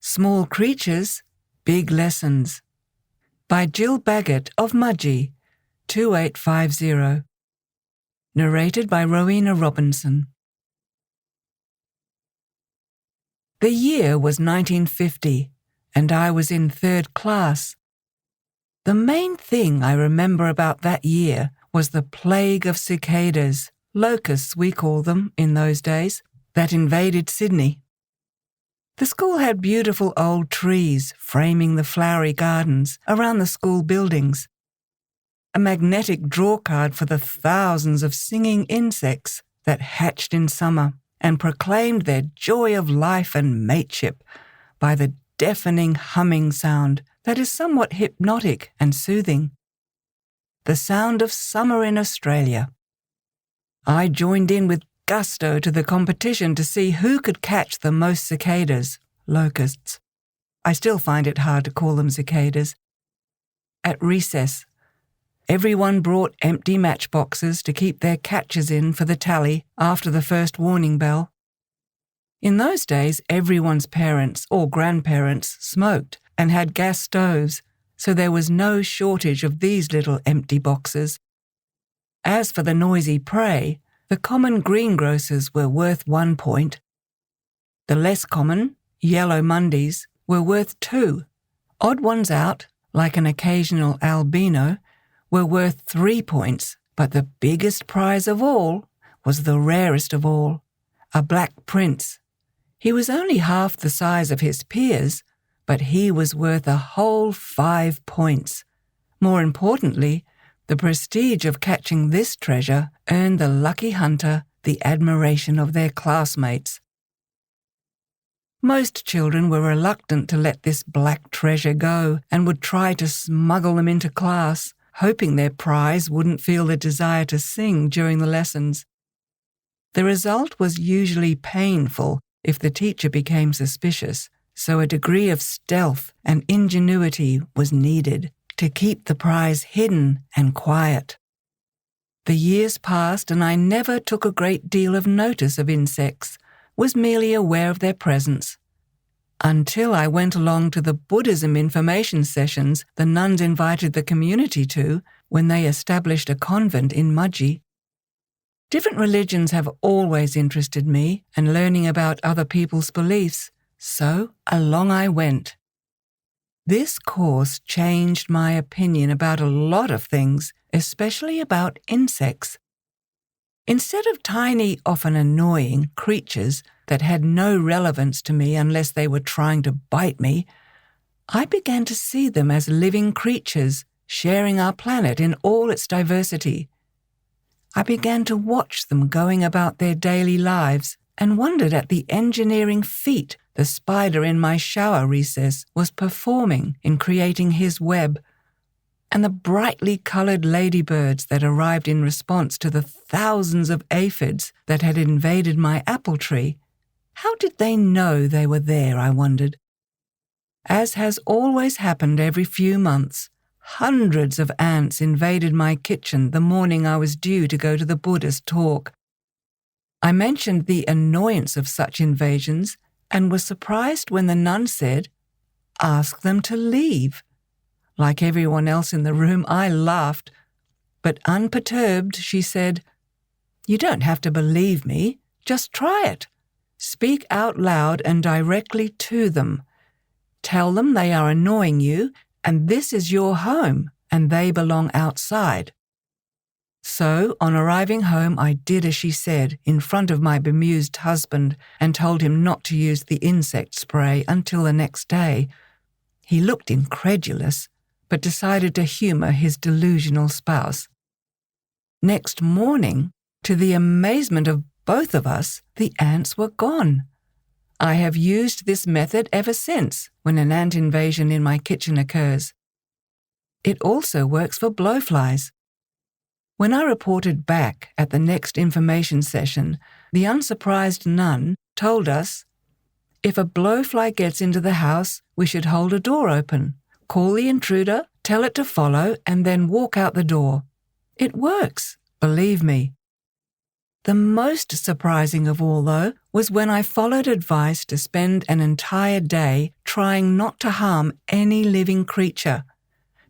Small Creatures, Big Lessons by Jill Baggett of Mudgee, 2850. Narrated by Rowena Robinson. The year was 1950, and I was in 3rd class. The main thing I remember about that year was the plague of cicadas, locusts we call them in those days, that invaded Sydney. The school had beautiful old trees framing the flowery gardens around the school buildings, a magnetic drawcard for the thousands of singing insects that hatched in summer and proclaimed their joy of life and mateship by the deafening humming sound that is somewhat hypnotic and soothing. The sound of summer in Australia. I joined in with gusto to the competition to see who could catch the most cicadas, locusts. I still find it hard to call them cicadas. At recess, everyone brought empty matchboxes to keep their catches in for the tally after the first warning bell. In those days, everyone's parents or grandparents smoked and had gas stoves, so there was no shortage of these little empty boxes. As for the noisy prey, the common greengrocers were worth 1 point. The less common, yellow Mondays, were worth 2. Odd ones out, like an occasional albino, were worth 3 points, but the biggest prize of all was the rarest of all, a black prince. He was only half the size of his peers, but he was worth a whole 5 points. More importantly, the prestige of catching this treasure earned the lucky hunter the admiration of their classmates. Most children were reluctant to let this black treasure go and would try to smuggle them into class, hoping their prize wouldn't feel the desire to sing during the lessons. The result was usually painful if the teacher became suspicious, so a degree of stealth and ingenuity was needed to keep the prize hidden and quiet. The years passed and I never took a great deal of notice of insects, was merely aware of their presence. Until I went along to the Buddhism information sessions the nuns invited the community to when they established a convent in Mudgee. Different religions have always interested me, and learning about other people's beliefs, so along I went. This course changed my opinion about a lot of things, especially about insects. Instead of tiny, often annoying creatures that had no relevance to me unless they were trying to bite me, I began to see them as living creatures sharing our planet in all its diversity. I began to watch them going about their daily lives and wondered at the engineering feat the spider in my shower recess was performing in creating his web, and the brightly coloured ladybirds that arrived in response to the thousands of aphids that had invaded my apple tree. How did they know they were there, I wondered. As has always happened every few months, hundreds of ants invaded my kitchen the morning I was due to go to the Buddhist talk. I mentioned the annoyance of such invasions and was surprised when the nun said, "Ask them to leave." Like everyone else in the room, I laughed, but unperturbed, she said, "You don't have to believe me, just try it. Speak out loud and directly to them. Tell them they are annoying you and this is your home and they belong outside." So, on arriving home, I did as she said in front of my bemused husband and told him not to use the insect spray until the next day. He looked incredulous, but decided to humour his delusional spouse. Next morning, to the amazement of both of us, the ants were gone. I have used this method ever since when an ant invasion in my kitchen occurs. It also works for blowflies. When I reported back at the next information session, the unsurprised nun told us, if a blowfly gets into the house, we should hold a door open, call the intruder, tell it to follow, and then walk out the door. It works, believe me. The most surprising of all, though, was when I followed advice to spend an entire day trying not to harm any living creature.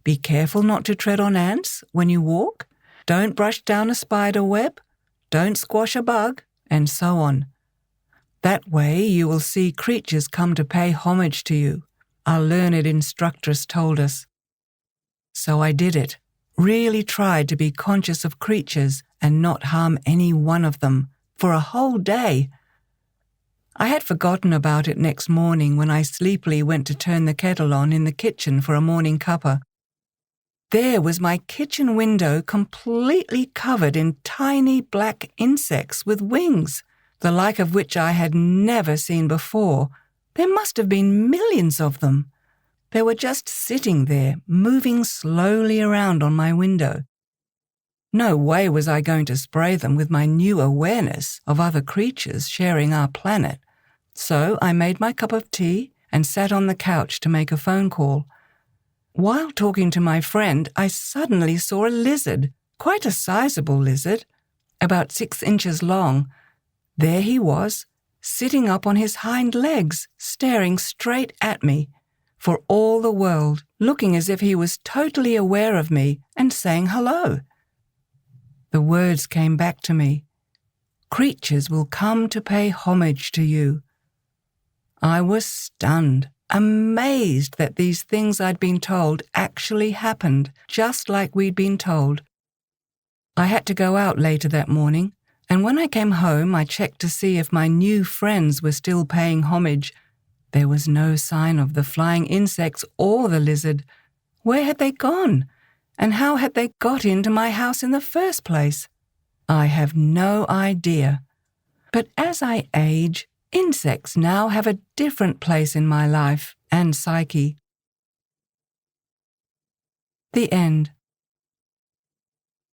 Be careful not to tread on ants when you walk. Don't brush down a spider web. Don't squash a bug, and so on. That way you will see creatures come to pay homage to you, our learned instructress told us. So I did it, really tried to be conscious of creatures and not harm any one of them, for a whole day. I had forgotten about it next morning when I sleepily went to turn the kettle on in the kitchen for a morning cuppa. There was my kitchen window completely covered in tiny black insects with wings, the like of which I had never seen before. There must have been millions of them. They were just sitting there, moving slowly around on my window. No way was I going to spray them with my new awareness of other creatures sharing our planet. So I made my cup of tea and sat on the couch to make a phone call. While talking to my friend, I suddenly saw a lizard, quite a sizable lizard, about 6 inches long. There he was, sitting up on his hind legs, staring straight at me, for all the world, looking as if he was totally aware of me and saying hello. The words came back to me. Creatures will come to pay homage to you. I was stunned, amazed that these things I'd been told actually happened, just like we'd been told. I had to go out later that morning, and when I came home I checked to see if my new friends were still paying homage. There was no sign of the flying insects or the lizard. Where had they gone? And how had they got into my house in the first place? I have no idea. But as I age, insects now have a different place in my life and psyche. The end.